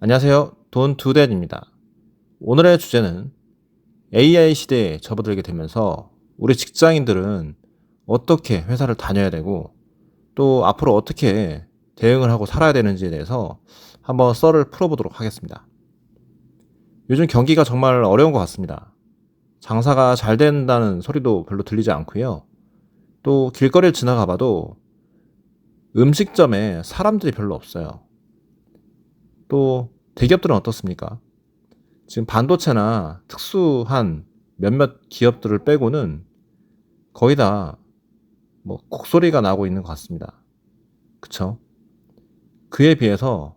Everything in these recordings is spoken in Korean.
안녕하세요. 돈두댄입니다. 오늘의 주제는 AI 시대에 접어들게 되면서 우리 직장인들은 어떻게 회사를 다녀야 되고 또 앞으로 어떻게 대응을 하고 살아야 되는지에 대해서 한번 썰을 풀어보도록 하겠습니다. 요즘 경기가 정말 어려운 것 같습니다. 장사가 잘 된다는 소리도 별로 들리지 않고요. 또 길거리를 지나가 봐도 음식점에 사람들이 별로 없어요. 또 대기업들은 어떻습니까? 지금 반도체나 특수한 몇몇 기업들을 빼고는 거의 다 곡소리가 나고 있는 것 같습니다. 그쵸? 그에 비해서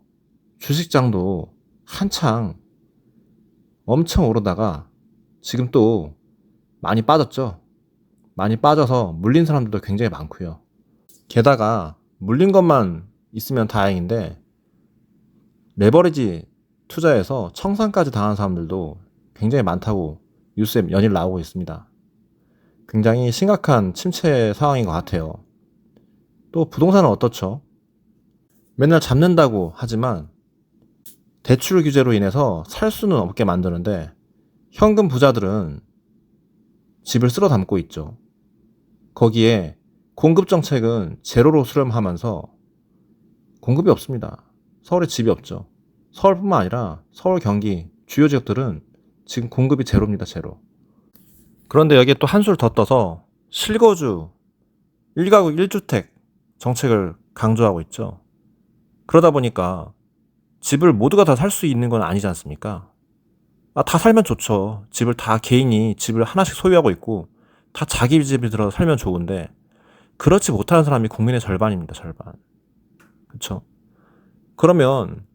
주식장도 한창 엄청 오르다가 지금 또 많이 빠졌죠? 많이 빠져서 물린 사람들도 굉장히 많고요. 게다가 물린 것만 있으면 다행인데 레버리지 투자해서 청산까지 당한 사람들도 굉장히 많다고 뉴스에 연일 나오고 있습니다. 굉장히 심각한 침체 상황인 것 같아요. 또 부동산은 어떻죠? 맨날 잡는다고 하지만 대출 규제로 인해서 살 수는 없게 만드는데 현금 부자들은 집을 쓸어 담고 있죠. 거기에 공급 정책은 제로로 수렴하면서 공급이 없습니다. 서울에 집이 없죠. 서울뿐만 아니라 서울, 경기 주요 지역들은 지금 공급이 제로입니다. 제로. 그런데 여기에 또 한술 더 떠서 실거주 1가구 1주택 정책을 강조하고 있죠. 그러다 보니까 집을 모두가 다 살 수 있는 건 아니지 않습니까? 다 살면 좋죠. 집을 다 개인이 집을 하나씩 소유하고 있고 다 자기 집에 들어 살면 좋은데 그렇지 못하는 사람이 국민의 절반입니다. 절반. 그렇죠? 그러면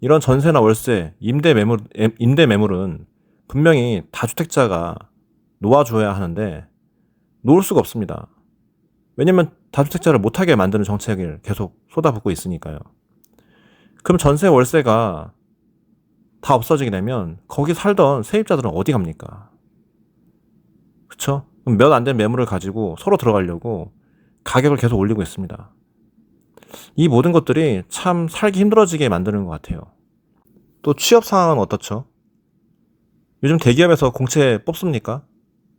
이런 전세나 월세, 임대 매물은 분명히 다주택자가 놓아줘야 하는데 놓을 수가 없습니다. 왜냐면 다주택자를 못하게 만드는 정책을 계속 쏟아붓고 있으니까요. 그럼 전세 월세가 다 없어지게 되면 거기 살던 세입자들은 어디 갑니까? 그쵸? 그럼 몇 안 된 매물을 가지고 서로 들어가려고 가격을 계속 올리고 있습니다. 이 모든 것들이 참 살기 힘들어지게 만드는 것 같아요. 또 취업 상황은 어떻죠? 요즘 대기업에서 공채 뽑습니까?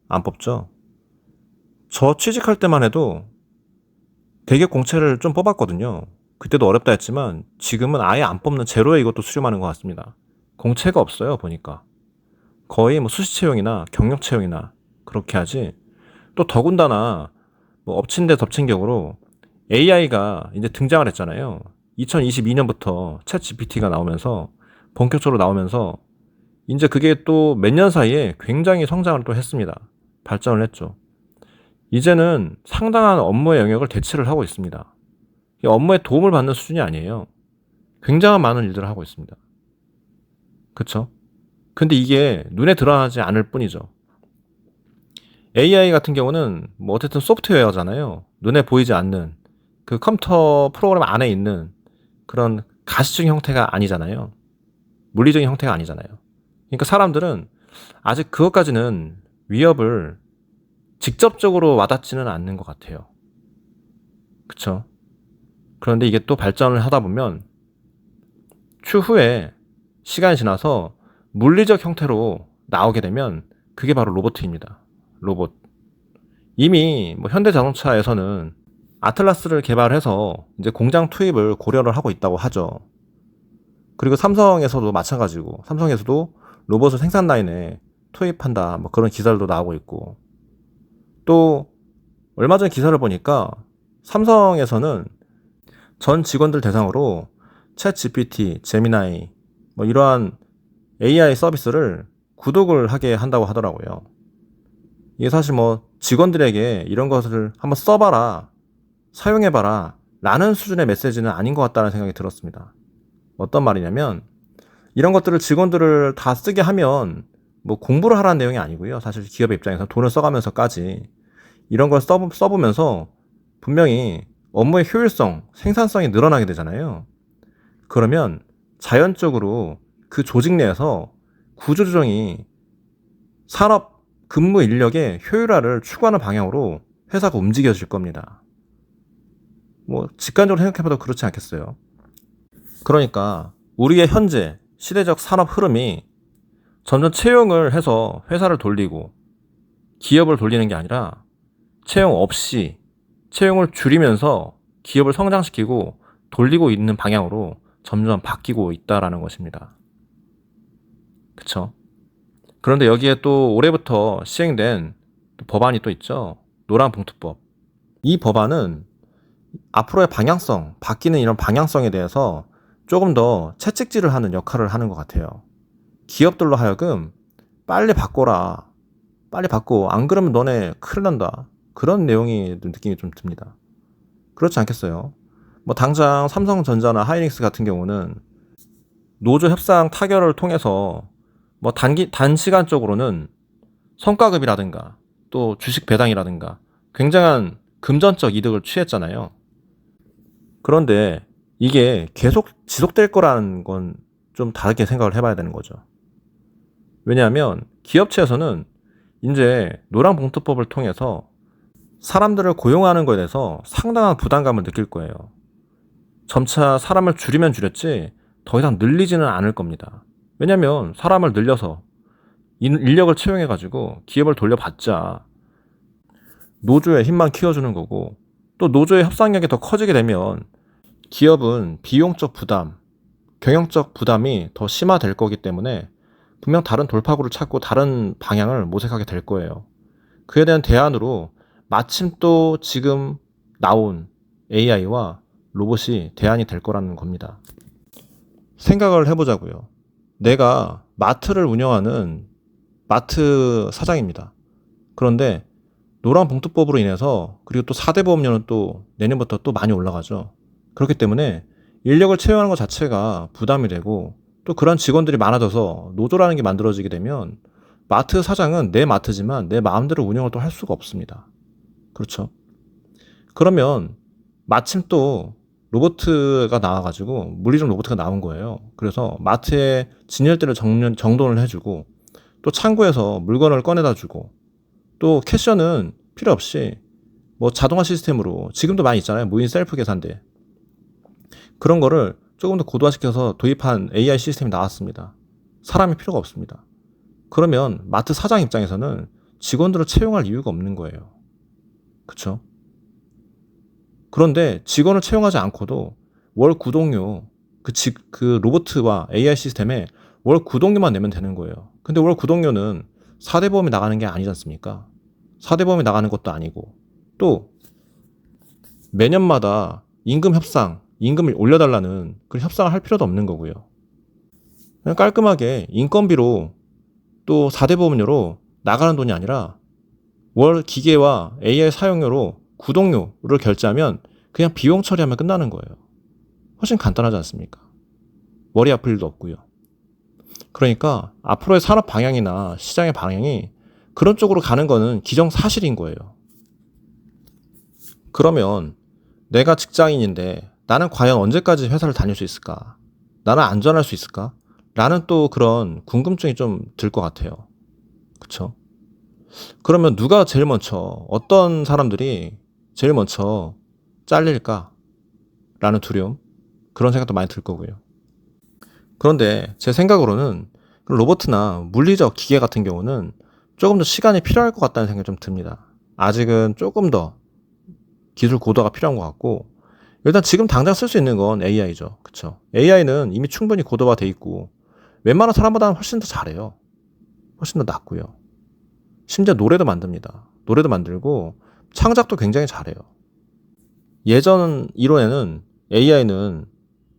안 뽑죠. 저 취직할 때만 해도 대기업 공채를 좀 뽑았거든요. 그때도 어렵다 했지만 지금은 아예 안 뽑는 제로에 이것도 수렴하는 것 같습니다. 공채가 없어요, 보니까. 거의 수시 채용이나 경력 채용이나 그렇게 하지. 또 더군다나 엎친 데 덮친 격으로 AI가 이제 등장을 했잖아요. 2022년부터 챗 GPT가 나오면서 본격적으로 나오면서 이제 그게 또 몇 년 사이에 굉장히 성장을 또 했습니다. 발전을 했죠. 이제는 상당한 업무의 영역을 대체를 하고 있습니다. 업무에 도움을 받는 수준이 아니에요. 굉장한 많은 일들을 하고 있습니다. 그쵸? 근데 이게 눈에 드러나지 않을 뿐이죠. AI 같은 경우는 어쨌든 소프트웨어잖아요. 눈에 보이지 않는 그 컴퓨터 프로그램 안에 있는 그런 가시적인 형태가 아니잖아요. 물리적인 형태가 아니잖아요. 그러니까 사람들은 아직 그것까지는 위협을 직접적으로 와닿지는 않는 것 같아요. 그쵸? 그런데 이게 또 발전을 하다 보면 추후에 시간이 지나서 물리적 형태로 나오게 되면 그게 바로 로봇입니다. 로봇. 이미 현대자동차에서는 아틀라스를 개발해서 이제 공장 투입을 고려를 하고 있다고 하죠. 그리고 삼성에서도 마찬가지고 삼성에서도 로봇을 생산 라인에 투입한다 그런 기사들도 나오고 있고 또 얼마 전 기사를 보니까 삼성에서는 전 직원들 대상으로 챗 GPT, 제미나이 이러한 AI 서비스를 구독을 하게 한다고 하더라고요. 이게 사실 직원들에게 이런 것을 한번 써봐라, 사용해봐라 라는 수준의 메시지는 아닌 것 같다는 생각이 들었습니다. 어떤 말이냐면 이런 것들을 직원들을 다 쓰게 하면 공부를 하라는 내용이 아니고요. 사실 기업의 입장에서 돈을 써가면서까지 이런 걸 써보면서 분명히 업무의 효율성, 생산성이 늘어나게 되잖아요. 그러면 자연적으로 그 조직 내에서 구조조정이 산업 근무 인력의 효율화를 추구하는 방향으로 회사가 움직여질 겁니다. 직관적으로 생각해봐도 그렇지 않겠어요? 그러니까 우리의 현재 시대적 산업 흐름이 점점 채용을 해서 회사를 돌리고 기업을 돌리는 게 아니라 채용 없이 채용을 줄이면서 기업을 성장시키고 돌리고 있는 방향으로 점점 바뀌고 있다라는 것입니다. 그쵸? 그런데 여기에 또 올해부터 시행된 법안이 또 있죠. 노란봉투법. 이 법안은 앞으로의 방향성, 바뀌는 이런 방향성에 대해서 조금 더 채찍질을 하는 역할을 하는 것 같아요. 기업들로 하여금 빨리 바꿔라. 빨리 바꿔. 안 그러면 너네 큰일 난다. 그런 내용이 느낌이 좀 듭니다. 그렇지 않겠어요? 뭐 당장 삼성전자나 하이닉스 같은 경우는 노조 협상 타결을 통해서 뭐 단시간적으로는 성과급이라든가 또 주식 배당이라든가 굉장한 금전적 이득을 취했잖아요. 그런데 이게 계속 지속될 거라는 건 좀 다르게 생각을 해봐야 되는 거죠. 왜냐하면 기업체에서는 이제 노란봉투법을 통해서 사람들을 고용하는 것에 대해서 상당한 부담감을 느낄 거예요. 점차 사람을 줄이면 줄였지 더 이상 늘리지는 않을 겁니다. 왜냐하면 사람을 늘려서 인력을 채용해가지고 기업을 돌려봤자 노조의 힘만 키워주는 거고, 또 노조의 협상력이 더 커지게 되면 기업은 비용적 부담, 경영적 부담이 더 심화될 거기 때문에 분명 다른 돌파구를 찾고 다른 방향을 모색하게 될 거예요. 그에 대한 대안으로 마침 또 지금 나온 AI와 로봇이 대안이 될 거라는 겁니다. 생각을 해보자고요. 내가 마트를 운영하는 마트 사장입니다. 그런데 노란봉투법으로 인해서, 그리고 또 4대 보험료는 또 내년부터 또 많이 올라가죠. 그렇기 때문에 인력을 채용하는 것 자체가 부담이 되고, 또 그런 직원들이 많아져서 노조라는 게 만들어지게 되면 마트 사장은 내 마트지만 내 마음대로 운영을 또 할 수가 없습니다. 그렇죠? 그러면 마침 또 로보트가 나와가지고 물리적 로보트가 나온 거예요. 그래서 마트에 진열대를 정돈을 해주고, 또 창고에서 물건을 꺼내다 주고, 또 캐셔는 필요 없이 뭐 자동화 시스템으로, 지금도 많이 있잖아요. 무인 셀프 계산대. 그런 거를 조금 더 고도화시켜서 도입한 AI 시스템이 나왔습니다. 사람이 필요가 없습니다. 그러면 마트 사장 입장에서는 직원들을 채용할 이유가 없는 거예요. 그쵸? 그런데 직원을 채용하지 않고도 월 구독료, 그 로보트와 AI 시스템에 월 구독료만 내면 되는 거예요. 근데 월 구독료는 4대 보험이 나가는 게 아니지 않습니까? 4대 보험이 나가는 것도 아니고, 또 매년마다 임금 협상, 임금을 올려달라는 그런 협상을 할 필요도 없는 거고요. 그냥 깔끔하게 인건비로 또 4대 보험료로 나가는 돈이 아니라 월 기계와 AI 사용료로 구독료를 결제하면 그냥 비용 처리하면 끝나는 거예요. 훨씬 간단하지 않습니까? 머리 아플 일도 없고요. 그러니까 앞으로의 산업 방향이나 시장의 방향이 그런 쪽으로 가는 거는 기정사실인 거예요. 그러면 내가 직장인인데 나는 과연 언제까지 회사를 다닐 수 있을까? 나는 안전할 수 있을까? 라는 또 그런 궁금증이 좀 들 것 같아요. 그쵸? 그러면 누가 제일 먼저, 어떤 사람들이 제일 먼저 잘릴까? 라는 두려움? 그런 생각도 많이 들 거고요. 그런데 제 생각으로는 로봇이나 물리적 기계 같은 경우는 조금 더 시간이 필요할 것 같다는 생각이 좀 듭니다. 아직은 조금 더 기술 고도가 필요한 것 같고, 일단 지금 당장 쓸 수 있는 건 AI죠. 그쵸? AI는 이미 충분히 고도화돼 있고 웬만한 사람보다는 훨씬 더 잘해요. 훨씬 더 낫고요. 심지어 노래도 만듭니다. 노래도 만들고 창작도 굉장히 잘해요. 예전 이론에는 AI는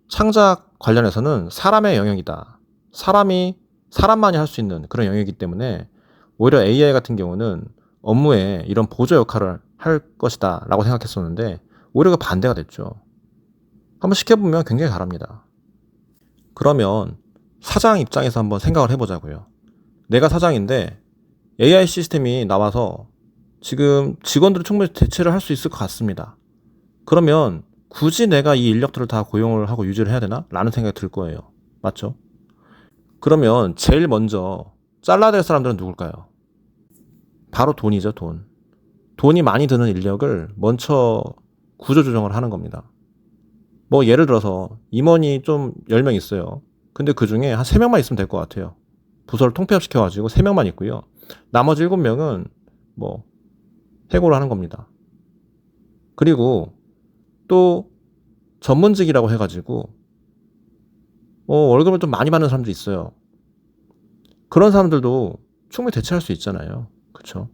창작 관련해서는 사람의 영역이다. 사람만이 할 수 있는 그런 영역이기 때문에 오히려 AI 같은 경우는 업무에 이런 보조 역할을 할 것이다 라고 생각했었는데, 오히려 그 반대가 됐죠. 한번 시켜보면 굉장히 잘합니다. 그러면 사장 입장에서 한번 생각을 해보자고요. 내가 사장인데 AI 시스템이 나와서 지금 직원들을 충분히 대체를 할 수 있을 것 같습니다. 그러면 굳이 내가 이 인력들을 다 고용을 하고 유지를 해야 되나? 라는 생각이 들 거예요. 맞죠? 그러면 제일 먼저 잘라야 될 사람들은 누굴까요? 바로 돈이죠, 돈. 돈이 많이 드는 인력을 먼저 구조조정을 하는 겁니다. 뭐 예를 들어서 임원이 좀 10명 있어요. 근데 그 중에 한 3명만 있으면 될 것 같아요. 부서를 통폐합시켜가지고 3명만 있고요. 나머지 7명은 뭐 해고를 하는 겁니다. 그리고 또 전문직이라고 해가지고 월급을 좀 많이 받는 사람도 있어요. 그런 사람들도 충분히 대체할 수 있잖아요. 그쵸?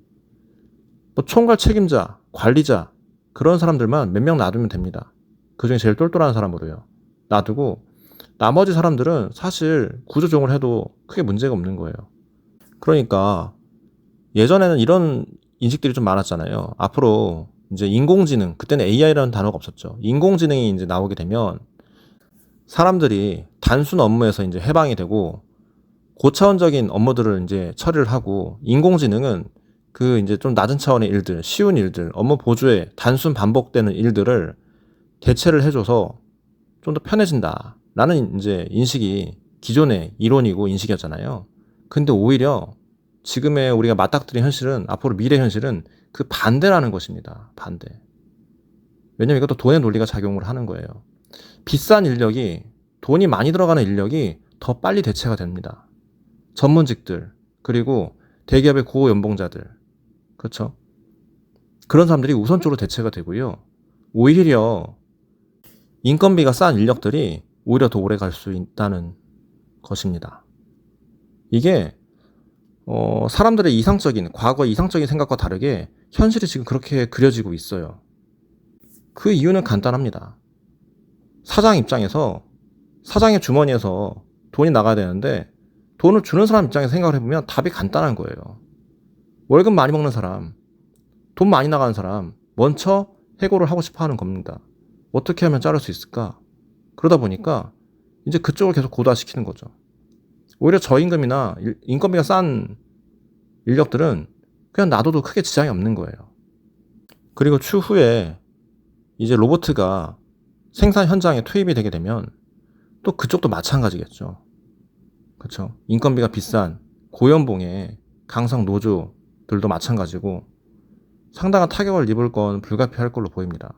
뭐 총괄 책임자, 관리자 그런 사람들만 몇 명 놔두면 됩니다. 그중에 제일 똘똘한 사람으로요. 놔두고 나머지 사람들은 사실 구조조정을 해도 크게 문제가 없는 거예요. 그러니까 예전에는 이런 인식들이 좀 많았잖아요. 앞으로 이제 인공지능, 그때는 AI라는 단어가 없었죠. 인공지능이 이제 나오게 되면 사람들이 단순 업무에서 이제 해방이 되고 고차원적인 업무들을 이제 처리를 하고, 인공지능은 그 이제 좀 낮은 차원의 일들, 쉬운 일들, 업무 보조에 단순 반복되는 일들을 대체를 해줘서 좀 더 편해진다라는 이제 인식이 기존의 이론이고 인식이었잖아요. 근데 오히려 지금의 우리가 맞닥뜨린 현실은, 앞으로 미래 현실은 그 반대라는 것입니다. 반대. 왜냐면 이것도 돈의 논리가 작용을 하는 거예요. 비싼 인력이, 돈이 많이 들어가는 인력이 더 빨리 대체가 됩니다. 전문직들, 그리고 대기업의 고연봉자들, 그렇죠? 그런 사람들이 우선적으로 대체가 되고요. 오히려 인건비가 싼 인력들이 오히려 더 오래 갈 수 있다는 것입니다. 이게 사람들의 이상적인, 과거의 이상적인 생각과 다르게 현실이 지금 그렇게 그려지고 있어요. 그 이유는 간단합니다. 사장 입장에서, 사장의 주머니에서 돈이 나가야 되는데 돈을 주는 사람 입장에서 생각을 해보면 답이 간단한 거예요. 월급 많이 먹는 사람, 돈 많이 나가는 사람 먼저 해고를 하고 싶어 하는 겁니다. 어떻게 하면 자를 수 있을까? 그러다 보니까 이제 그쪽을 계속 고도화시키는 거죠. 오히려 저임금이나 인건비가 싼 인력들은 그냥 놔둬도 크게 지장이 없는 거예요. 그리고 추후에 이제 로봇가 생산 현장에 투입이 되게 되면 또 그쪽도 마찬가지겠죠. 그렇죠? 인건비가 비싼 고연봉의 강성 노조들도 마찬가지고 상당한 타격을 입을 건 불가피할 걸로 보입니다.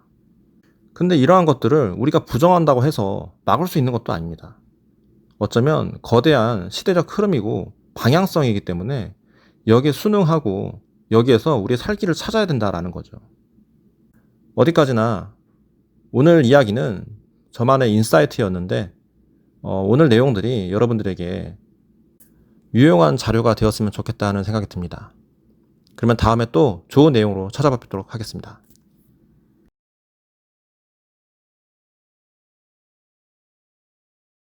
근데 이러한 것들을 우리가 부정한다고 해서 막을 수 있는 것도 아닙니다. 어쩌면 거대한 시대적 흐름이고 방향성이기 때문에 여기에 순응하고 여기에서 우리의 살 길을 찾아야 된다라는 거죠. 어디까지나 오늘 이야기는 저만의 인사이트였는데 오늘 내용들이 여러분들에게 유용한 자료가 되었으면 좋겠다는 생각이 듭니다. 그러면 다음에 또 좋은 내용으로 찾아뵙도록 하겠습니다.